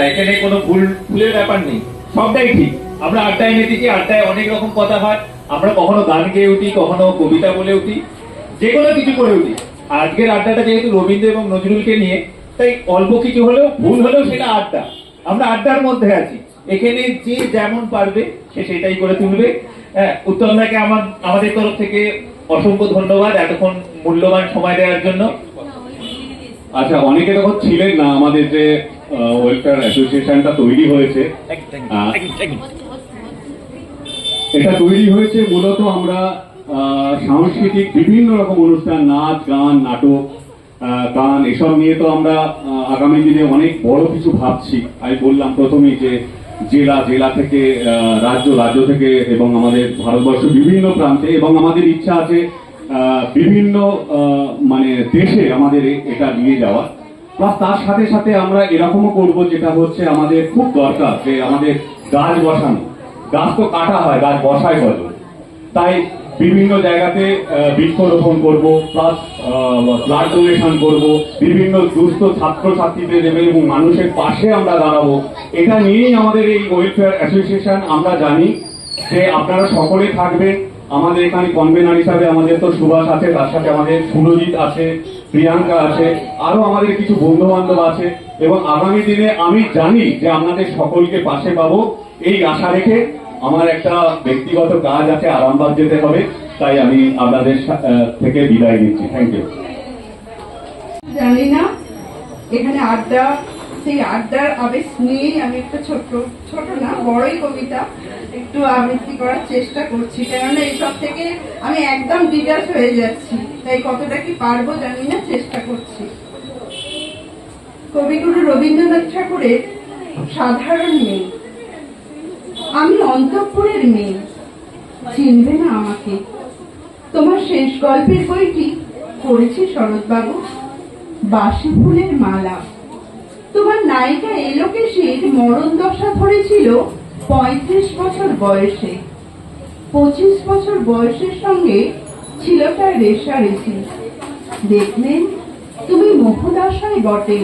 এখানে কোনো ভুলের ব্যাপার নেই, সবটাই ঠিক। আমরা আড্ডায় মেতেছি, আড্ডায় অনেক রকম কথা হয়। আমরা কখনো গান গেয়ে উঠি, কখনো কবিতা বলে উঠি, যে কোনো কিছু করে উঠি। আজকের আড্ডাটা যেহেতু রবীন্দ্র এবং নজরুলকে নিয়ে, তাই অল্প কিছু হলেও ভুল হলেও সেটা আড্ডা। আমরা আড্ডার মধ্যে আছি, এখানে যে যেমন পারবে সে সেটাই করে তুলবে। হ্যাঁ, উত্তম দাকে আমাদের তরফ থেকে অসংখ্য ধন্যবাদ এতক্ষণ মূল্যবান সময় দেওয়ার জন্য। আচ্ছা, অনেকে তখন ছিলেন না, আমাদের যে ওয়েলফেয়ার অ্যাসোসিয়েশনটা তৈরি হয়েছে, এটা তৈরি হয়েছে মূলত আমরা সাংস্কৃতিক বিভিন্ন রকম অনুষ্ঠান, নাচ গান, নাটক, গান, এসব নিয়ে তো আমরা আগামী দিনে অনেক বড় কিছু ভাবছি। আমি বললাম প্রথমেই যে জেলা থেকে রাজ্য থেকে এবং আমাদের ভারতবর্ষ বিভিন্ন প্রান্তে, এবং আমাদের ইচ্ছা আছে বিভিন্ন মানে দেশে আমাদের এটা নিয়ে যাওয়া। প্লাস তার সাথে সাথে আমরা এরকমও করব, যেটা হচ্ছে আমাদের খুব দরকার, যে আমাদের গাছ বসানো। গাছ তো কাটা হয়, গাছ বসায় কত। তাই বিভিন্ন জায়গাতে বৃক্ষরোপণ করব, প্লাস ব্লাড ডোনেশন করব, বিভিন্ন দুস্থ ছাত্রছাত্রীদের এবং মানুষের পাশে আমরা দাঁড়াবো। এটা নিয়েই আমাদের এই ওয়েলফেয়ার অ্যাসোসিয়েশন। আমরা জানি যে আপনারা সকলে থাকবেন। আমাদের এখানে কনভেনার হিসাবে আমাদের তো সুভাষ আছে, তার সাথে আমাদের সুরজিৎ আছে, প্রিয়াঙ্কা আছে, আরো আমাদের কিছু বন্ধু বান্ধব আছে, এবং আগামী দিনে আমি জানি যে আপনাদের সকলকে পাশে পাবো, এই আশা রেখে আমার একটা ব্যক্তিগত কাজ আছে, আরামবাগ যেতে হবে, তাই আমি আপনাদের থেকে বিদায় নিচ্ছি। Thank you. জানি না এখানে আড্ডা, সেই আড্ডার আবেশ নিয়েই আমি একটা ছোট না বড়ই কবিতা একটু আবৃত্তি করার চেষ্টা করছি, কেননা এইসব থেকে আমি একদম ডিটাচ হয়ে যাচ্ছি, তাই কতটা কি পারবো জানি না, চেষ্টা করছি। কবিগুরু রবীন্দ্রনাথ ঠাকুরের সাধারণ মেয়ে, আমি অন্তঃপুরের মেয়ে, চিনবে না আমাকে। তোমার শেষ গল্পের বইটি পড়েছি শরৎবাবু, বাসি ফুলের মালা। তোমার নায়িকা এলোকেশীর মরণ দশা ধরেছিল 35 বছর বয়সে। 25 বছর বয়সের সঙ্গে ছিল তার রেষারেষি। দেখলেন তুমি মোহদশায় বটে,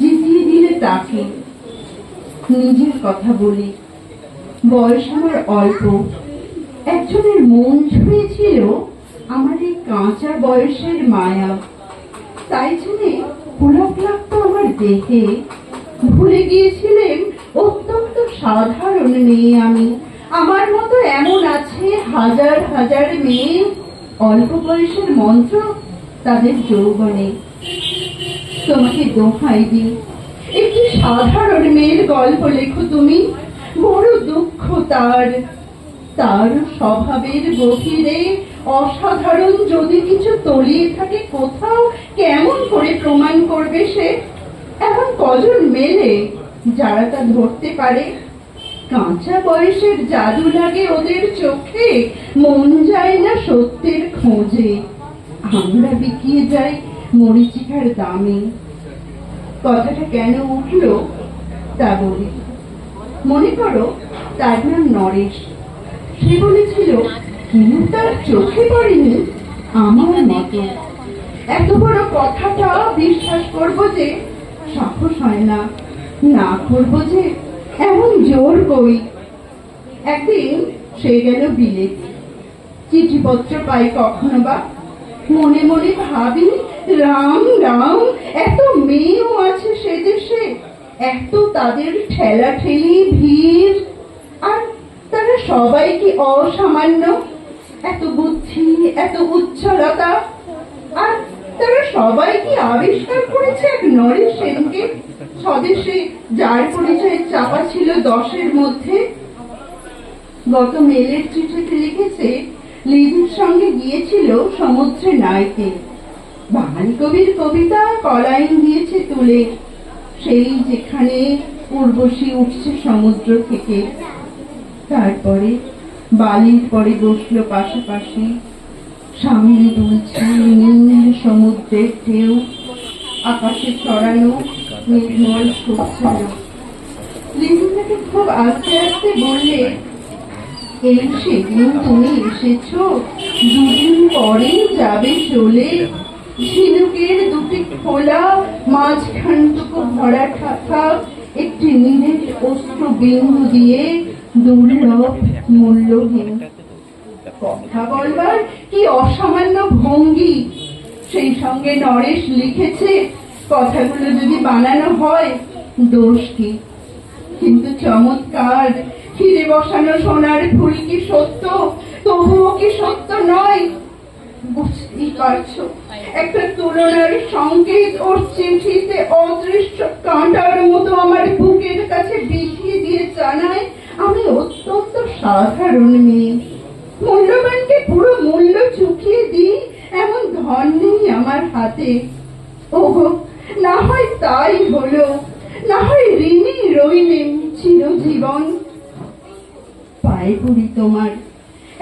জিতিয়ে দিলে তাকে। নিজের কথা বলি, বয়স আমার অল্প, একজনের মন ছুঁয়েছিল আমার এই কাঁচা বয়সের মায়া। তাই জন্যে পুলক লাগতো আমার দেহে। ভুলে গিয়েছিলেন অত্যন্ত সাধারণ মেয়ে আমি। আমার মতো এমন আছে হাজার হাজার মেয়ে, অল্প বয়সের মন্ত্র তাদের যৌবনে। তোমাকে দোহাই দিই, একটি সাধারণ মেয়ের গল্প লেখো তুমি। বড় দুঃখ তার স্বভাবের গভীরে অসাধারণ যদি কিছু তলিয়ে থাকে কোথাও, কেমন করে প্রমাণ করবে সে? এখন কজন মেলে যারা তা ধরতে পারে? কাঁচা বয়সের জাদু লাগে ওদের চোখে, মন যায় না সত্যের খোঁজে। আমরা বিকিয়ে যাই মরীচিকার দামে। কথাটা কেন উঠলো তা বলি। মনে করো তার নাম নরেশ। সে বলেছিল কিন্তু তার চোখে পড়েনি আমার মতো। এত বড় কথাটা বিশ্বাস করব যে সাহস হয় না, না করবো যে এমন জোর কই। একদিন সে গেল বিলেত, চিঠিপত্র পাই কখনো বা। মনে মনে ভাবি রাম রাম, এত মেয়েও আছে সে দেশে, এত তাদের ঠেলা ঠেলি ভিড়, আর তারা সবাই কি অসামান্য? এত বুদ্ধি, এত উচ্ছলতা, আর তারা সবাই কি আবিষ্কার করেছে এক নরেশ সেনকে, স্বদেশে যার পরিচয় চাপা ছিল 10-এর মধ্যে। গত মেলের চিঠিতে লিখেছে লিজির সঙ্গে গিয়েছিল সমুদ্রে নাইতে। বাঙালি কবির কবিতা কলাইন দিয়েছে তুলে, সেই যেখানে উর্বশী উঠছে সমুদ্র থেকে। তারপরে বালির পরে বসলো পাশাপাশি, সামনে দুলছে নীল সমুদ্রের ঢেউ, আকাশে ছড়ানো নির্মল সূর্যালো। লিজু তাকে খুব আস্তে আস্তে বললে, এই সেদিন তুমি এসেছো, দুদিন পরেই যাবে চলে। ঝিনুকের দুটি খোলা, মাঝখানটুকু ভরা থাকা একটি নীলের অস্ত্র বিন্দু দিয়ে দুর্লভ মূল্যহীন। কথা বলবার কি অসামান্য ভঙ্গি! সেই সঙ্গে নরেশ লিখেছে, কথাগুলো যদি বানানো হয় দোষ কি? কিন্তু চমৎকার! ফিরে বসানো সোনার ফুল কি সত্য? তবুও কি সত্য নয়? বুঝতেই পারছো, একটা তুলনার সংকেত ওর চিঠিতে অদৃশ্য কাঁটার মতো আমার বুকের কাছে বিছিয়ে দিয়ে জানায় আমি অত্যন্ত সাধারণ মেয়ে। মূল্যবানকে পুরো মূল্য চুকিয়ে দিই এমন ধন নেই আমার হাতে। ওগো, না হয় তাই হলো, না হয় ঋণী রইলেন চিরজীবন। পায়ে পড়ি তোমার,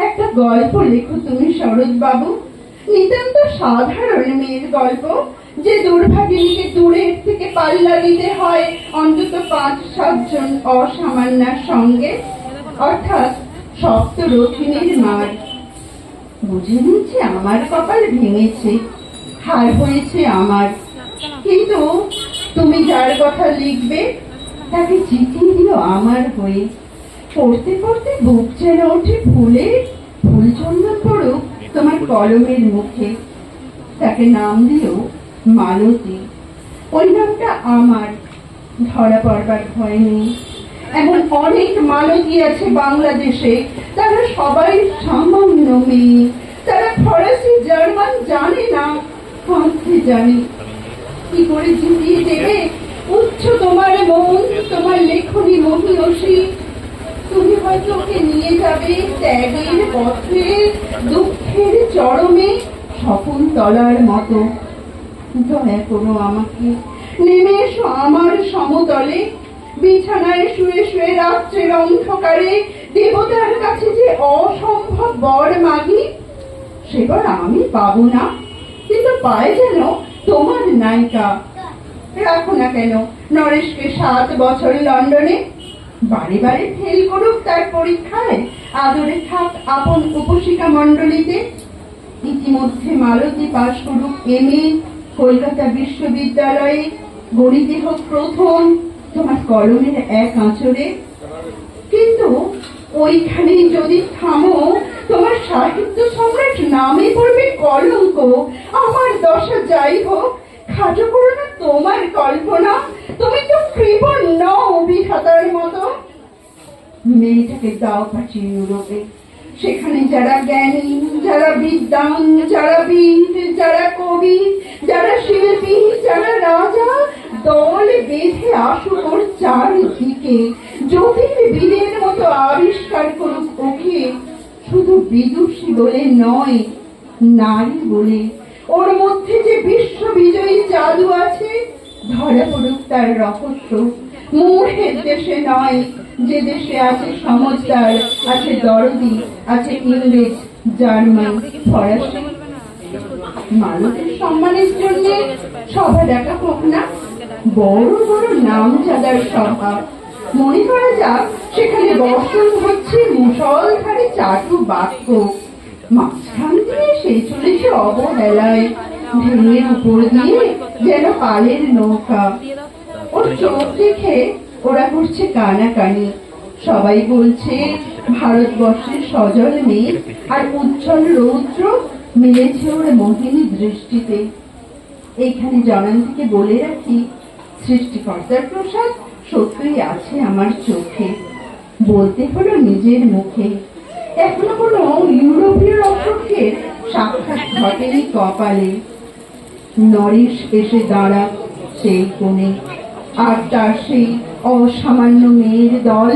একটা গল্প লেখো তুমি শরৎ বাবু, নিতান্ত সাধারণ মেয়ের গল্প, যে দুর্ভাগিনীকে দূরের থেকে পাল্লা দিতে হয় অন্তত 5-7 জন অসামান্যার সঙ্গে, অর্থাৎ সপ্তরথিনীর মার। বুঝে নিচ্ছে আমার কপাল ভেঙেছে, হার হয়েছে আমার। কিন্তু তুমি যার কথা লিখবে তাকে চিঠি দিও আমার হয়ে। পড়তে পড়তে বুক যেন ওঠে ফুলে, ফুল চন্দন পড়ুক তোমার কলমের মুখে। তাকে নাম দিও মালতী। ওই নামটা আমার, ধরা পড়বার ভয় নেই। এমন অনেক মালতী আছে বাংলাদেশে, তারা সবাই সামান্য মেয়ে। তারা ফরাসি জার্মান জানে না, কাঁদতে জানে। কি করে জিতিয়ে দেবে উচ্চ তোমার মন, তোমার লেখনী মহিয়সী? তুমি হয়তো ওকে নিয়ে যাবে ত্যাগের পথে, দুঃখের চরমে শকুন্তলার মতো। দয়া করো আমাকে, নেমে এসো আমার সমতলে। বিছানায় শুয়ে শুয়ে রাত্রের অন্ধকারে দেবতার কাছে যে অসম্ভব বর মাগি, সেবার আমি পাবো না, কিন্তু পায় যেন তোমার নায়িকা। রাখো না কেন নরেশকে 7 বছর লন্ডনে, বারে বারে ফেল করুক তার পরীক্ষায়, আদরে থাক আপন উপশিকা মণ্ডলীতে। ইতিমধ্যে মালতী পাশ করুক MA কলকাতা বিশ্ববিদ্যালয়ে, গণিতে হোক প্রথম তোমার কলমের এক আঁচড়ে। কিন্তু ওইখানেই যদি থামো, তোমার সাহিত্য সম্রাট নামে পড়বে কলঙ্ক। আমার দশা যাই হোক, খাটো করো না তোমার কল্পনা। তুমি তো কৃপণ নও বিধাতার মতো। মেয়েটাকে দাও পাঠিয়ে ইউরোপে, সেখানে যারা জ্ঞানী, যারা বিদ্বান, যারা বীর, যারা কবি, যারা শিল্পী, যারা রাজা দল বেঁধে আসুক ওর চারিদিকে। জ্যোতির্বিদের মতো আবিষ্কার করুক ওকে, শুধু বিদুষী বলে নয়, নারী বলে। ওর মধ্যে যে বিশ্ববিজয়ী জাদু আছে, ধরা পড়ুক তার রহস্য। মূঢ়ের দেশে নয়, যে দেশে আছে সমজদার, আছে দরদি, আছে ইংরেজ, জার্মান, ফরাসি। মালতীর সম্মানের জন্য সভা ডাকা হোক না, বড় বড় নামজাদার সভা। মনে করা যাক সেখানে বর্ষণ হচ্ছে মুষলধারে চাটু বাক্য, মাঝখান দিয়ে সে চলেছে অবহেলায়, ঢেউয়ের উপর দিয়ে যেন পালের নৌকা। ওর চোখ দেখে ওরা করছে কানাকানি। সবাই বলছে ভারতবর্ষের সজল মেঘ আর উজ্জ্বল রৌদ্র মিলেছে ওর মোহিনী দৃষ্টিতে। এইখানে জনান থেকে বলে রাখি, সৃষ্টিকর্তার প্রসাদ সত্যই আছে আমার চোখে, বলতে হলো নিজের মুখে। এখনো কোনো ইউরোপীয় রক্ষকের সাক্ষাৎ ঘটেনি কপালে। নরেশ এসে দাঁড়া সেই কোণে, আর তার সেই অসামান্য মেয়ের দল।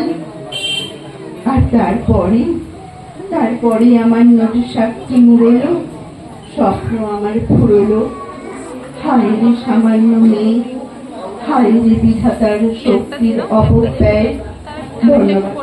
আর তারপরে আমার নোটিশ সাক্ষী মুড়লো, স্বপ্ন আমার ফুরলো। হায় রে সামান্য মেয়ে, হায় রে বিধাতার শক্তির অপব্যয়। ধন্যবাদ।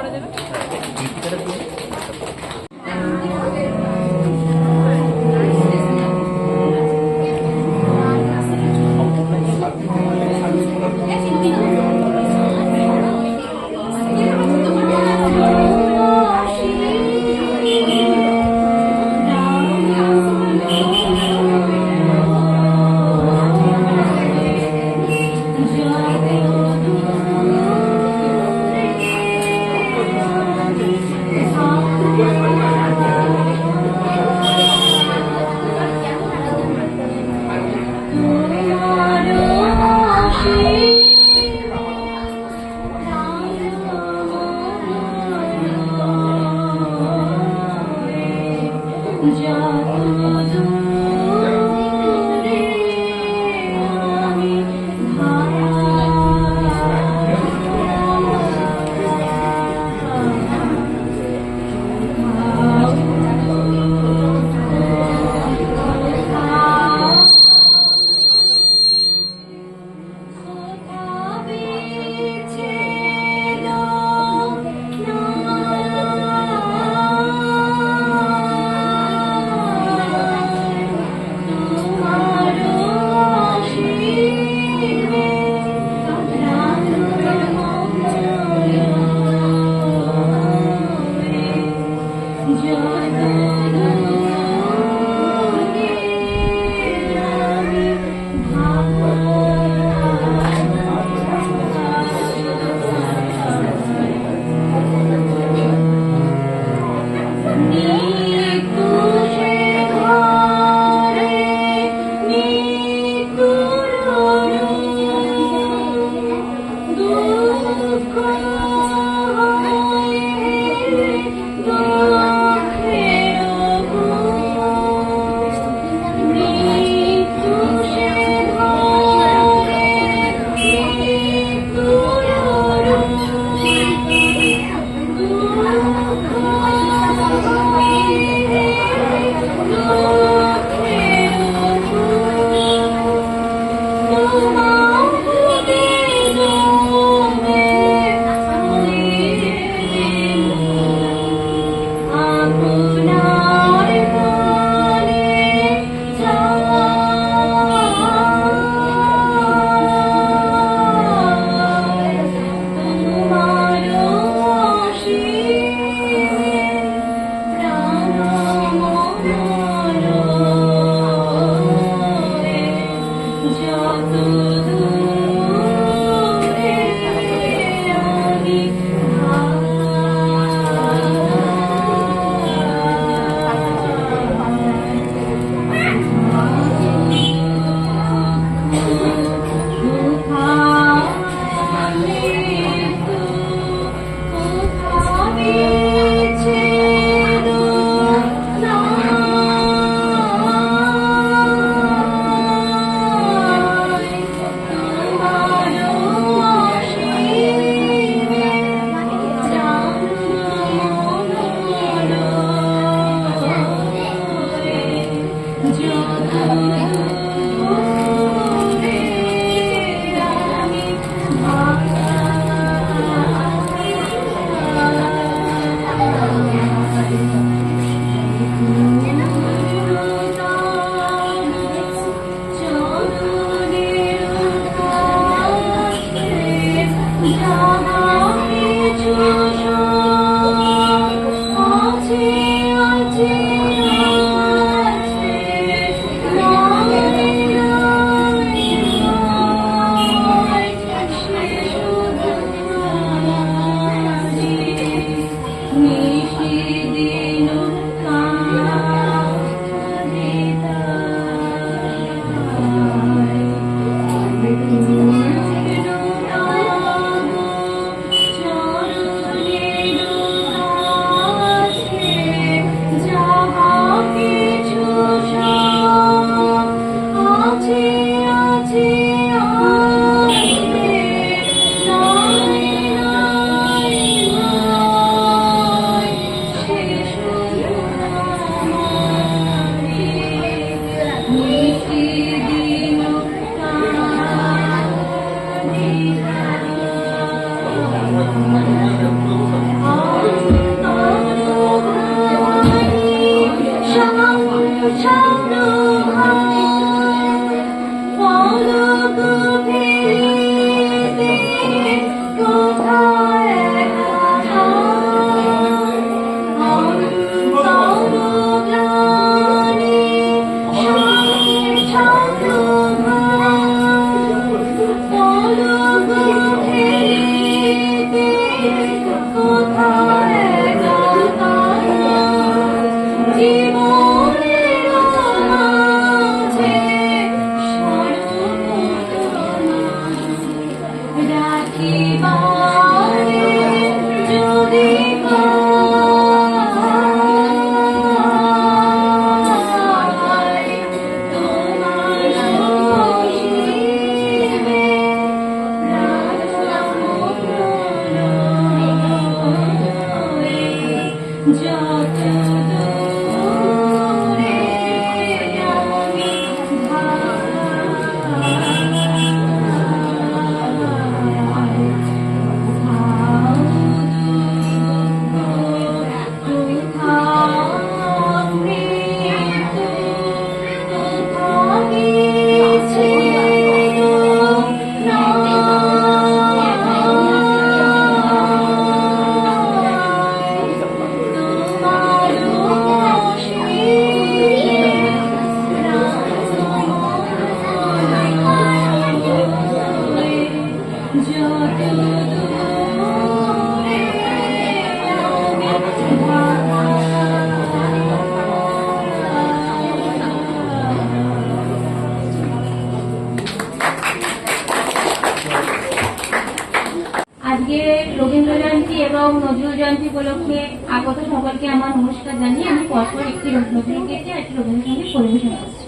আজকে রবীন্দ্র জয়ন্তী এবং নজরুল জয়ন্তী উপলক্ষে আগত সকলকে আমার নমস্কার জানিয়ে আমি পরপর একটি নজরুল গীতি আর একটি রবীন্দ্রসঙ্গীত পরিবেশন করছি।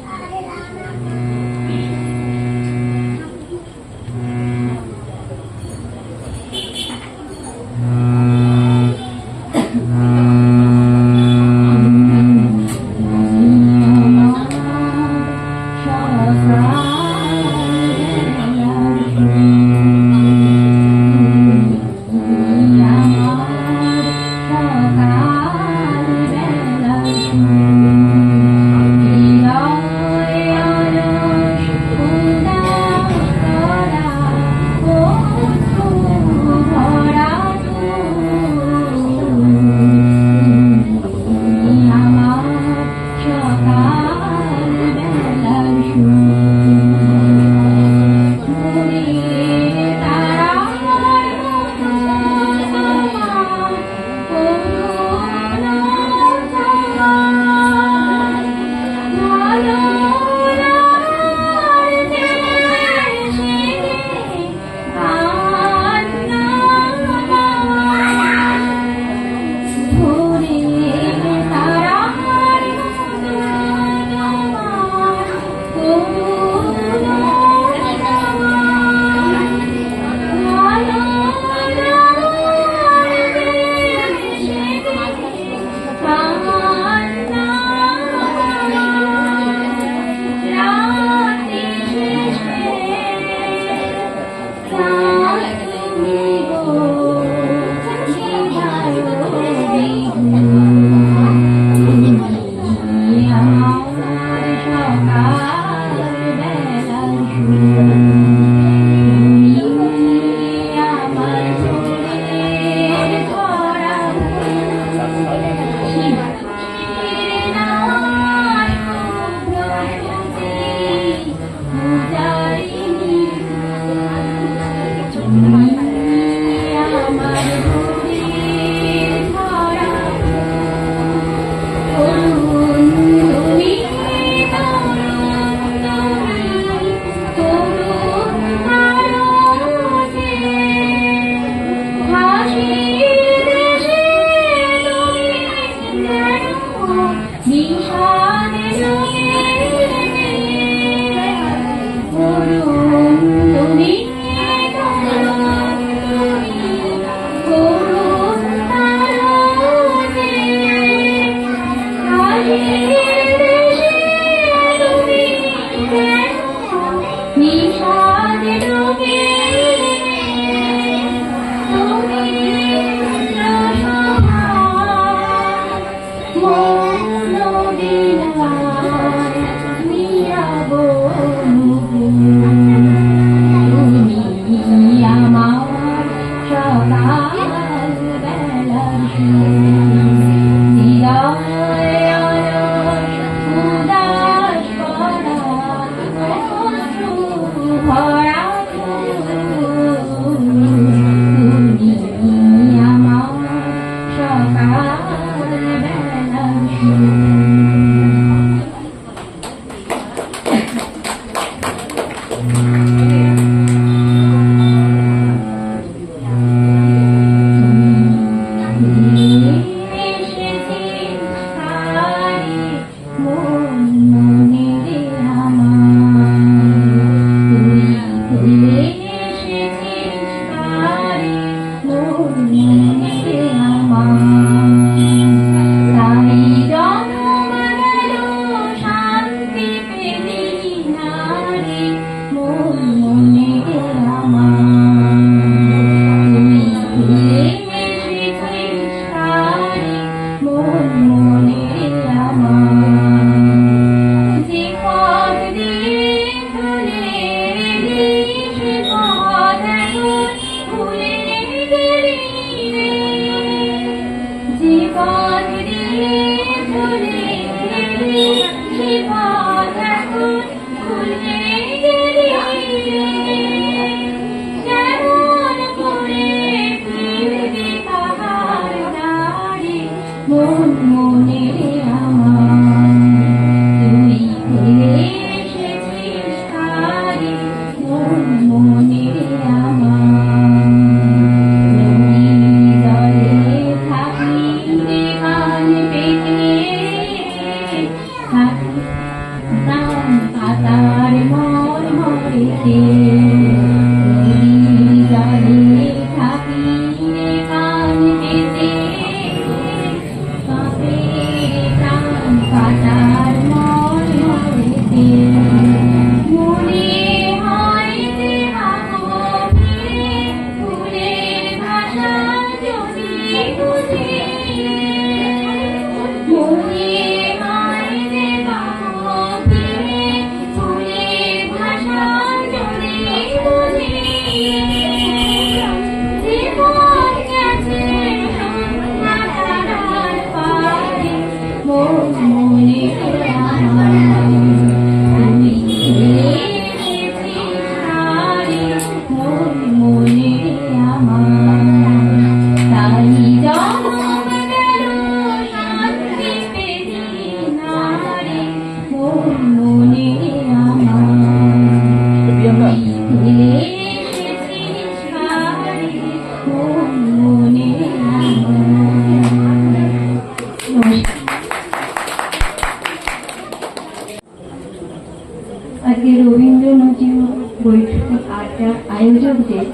আজকে রবীন্দ্র নজরুল বৈঠক আড্ডার আয়োজকদের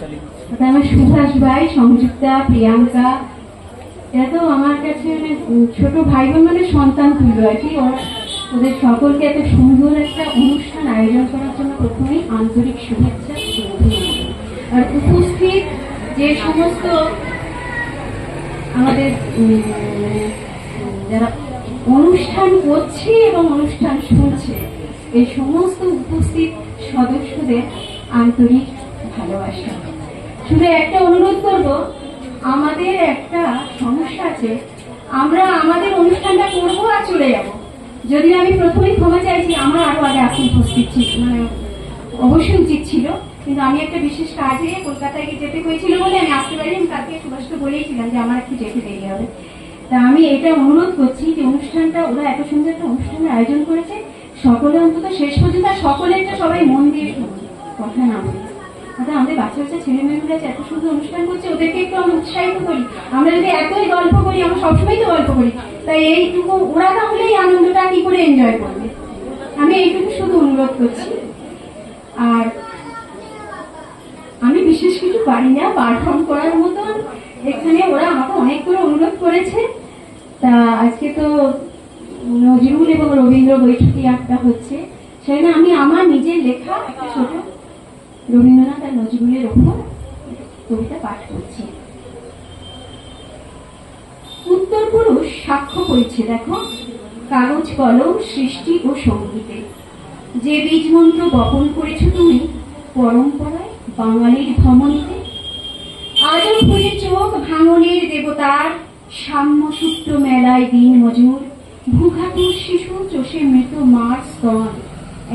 অর্থাৎ আমার সুভাষ ভাই, সংযুক্তা, প্রিয়াঙ্কা, এরা তো আমার কাছে মানে ছোট ভাই বোন মানে সন্তান তুল্য আর কি। ওদের সকলকে এত সুন্দর একটা অনুষ্ঠান আয়োজন করার জন্য প্রথমেই আন্তরিক শুভেচ্ছা ও অভিনন্দন। আর উপস্থিত যে সমস্ত আমাদের যারা অনুষ্ঠান করছে এবং অনুষ্ঠান শুনছে, এই সমস্ত উপস্থিত সদস্যদের আন্তরিক ভালোবাসা। শুধু একটা অনুরোধ করব, আমাদের একটা সমস্যা আছে, আমরা আমাদের অনুষ্ঠানটা করবো আর চলে যাব। যদি আমি প্রথমেই ক্ষমা চাইছি, আমার আরো আগে আসতে উপস্থিত ছিল, মানে অবশ্যই উচিত ছিল, কিন্তু আমি একটা বিশেষ কাজে কলকাতায় যেতে হয়েছিল বলে আমি আসতে পারি। আমি তাকে সুভাষকে বলেইছিলাম যে আমার একটু যেতে দেরি হবে। তা আমি এটা অনুরোধ করছি যে অনুষ্ঠানটা ওরা এত সুন্দর একটা অনুষ্ঠানের আয়োজন করেছে, সকলে অন্তত শেষ পর্যন্ত সকলেরটা সবাই মন দিয়ে কথা না বলি। অর্থাৎ আমাদের বাচ্চা বাচ্চা ছেলে মেয়েগুলো এত সুন্দর অনুষ্ঠান করছে, ওদেরকে একটু আমরা উৎসাহিত করি। আমরা যদি এতই গল্প করি, আমরা সবসময় তো গল্প করি, তাই এইটুকু ওরা তাহলে এই আনন্দটা কি করে এনজয় করবে, আমি এইটুকু শুধু অনুরোধ করছি। আর আমি বিশেষ কিছু পারি না পারফর্ম করার মতন, এখানে ওরা আমাকে অনেক করে অনুরোধ করেছে। তা আজকে তো নজরুল এবং রবীন্দ্র বৈঠকি আড্ডা হচ্ছে, সেখানে আমি আমার নিজের লেখা একটা ছোট রবীন্দ্রনাথ আর নজরুলের ওপর কবিতা পাঠ করছি। উত্তর পুরুষ সাক্ষ্য করেছে, দেখো, কাগজ কলম সৃষ্টি ও সঙ্গীতে যে বীজ মন্ত্র বপন করেছ তুমি পরম্পরায় বাঙালির ধমনীতে। আজও খুঁজে চোখ ভাঙনের দেবতার সাম্যসূত্র মেলায় দিন মজুর, ভূঘাতুর শিশু চষে মৃত মার স্তন,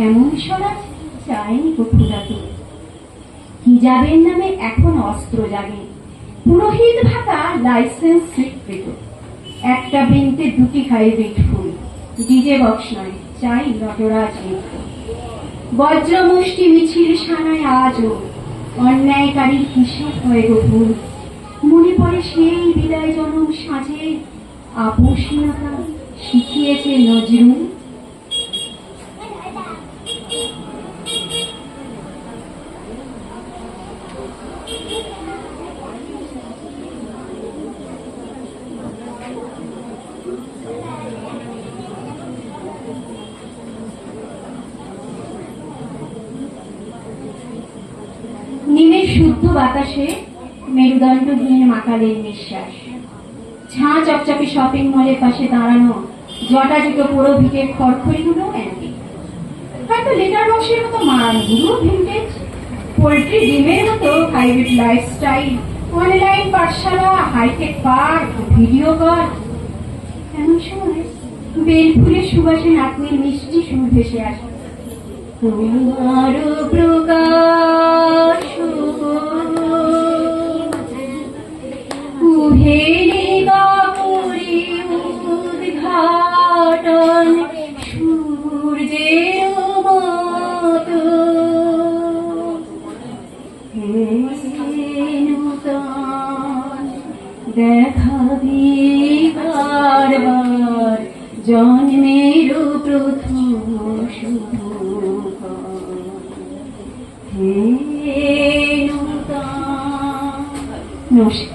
এমন স্বরাজ চায়নি কঠোরাতুর। হিজাবের নামে এখন অস্ত্র জাগে, পুরোহিত ভাতা লাইসেন্স স্বীকৃত, একটা বৃন্তে দুটি হাইব্রিড ফুল, ডিজে বক্স নয়, চাই নটরাজ নৃত্য। বজ্রমুষ্টি মিছিল সানায় আজও অন্যায়কারীর হিসাব হয়ে গভুর। মনে পড়ে সেই বিদায় জনম সাজে আপোষহীনতা শিখিয়েছে নজরুল। নিমের শুদ্ধ বাতাসে মেরুদণ্ডহীন মাকালের নিঃশ্বাস, ঝাঁ চকচকে শপিং মলের পাশে দাঁড়ানো জটা জুটো পুরো ভিটের খড়খড়িগুলো অ্যান্টিক, হয়তো লেটার বক্সের মতো মারানগুলো ভিন্টেজ, পোল্ট্রি ডিমের মতো হাইব্রিড লাইফস্টাইল, অনলাইন পাঠশালা, হাইটেক পার্ক, ভিডিও কল। এমন সময় বেলফুলের সুবাসে নাতনির মিষ্টি সুর ভেসে আসে, তোমার প্রকাশ উভেলি কাপুরি উদ্ঘাটন সূর্যের মতো নূতন দেখাবি বারবার জন্মের প্রথম শুভ নমস্কার।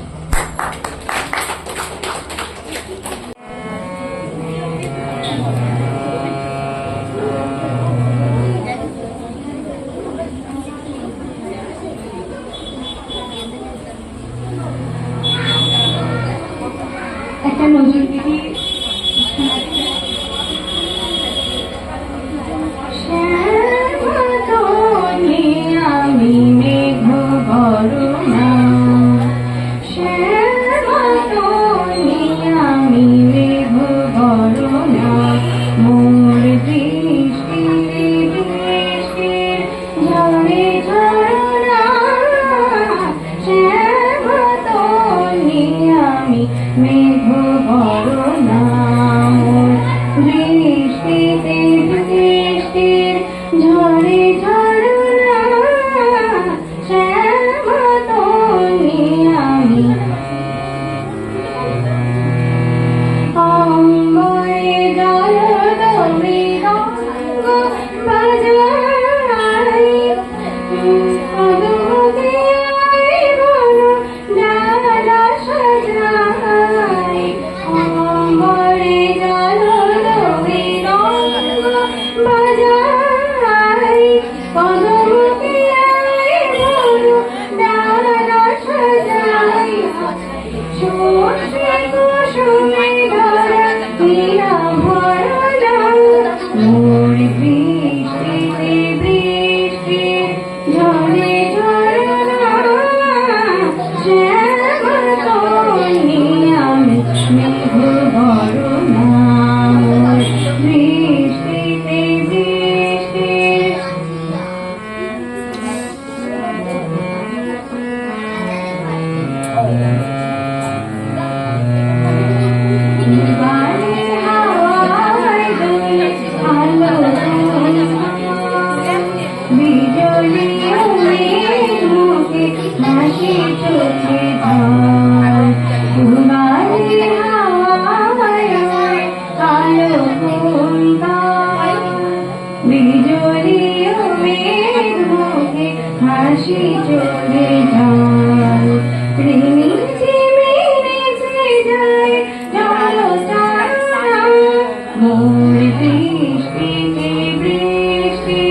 একটা নজরুল গীতি আমি মেঘ বরণা বিজলি মুখে হাসি চোখে ঝড় তোমারি হাওয়ায় কালো কুন্তায় বিজলি মুখে হাসি চোখে ঝড় রিমিঝিমি নেচে যায় জলধারা মোর বৃষ্টিতে বৃষ্টি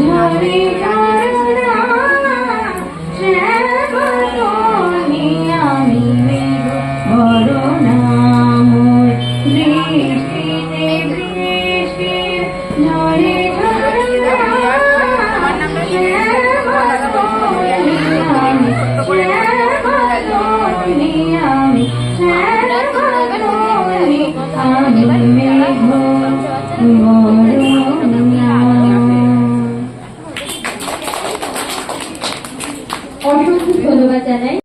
ঝরে ঝরনা শ্যামতনি আমি মেঘ বরণা মোর বৃষ্টিতে বৃষ্টি ঝরে ঝরনা শ্যামতনি আমি শ্যামতনি আমি শ্যামতনি আমি মেঘ বরণা। অসংখ্য ধন্যবাদ জানাই।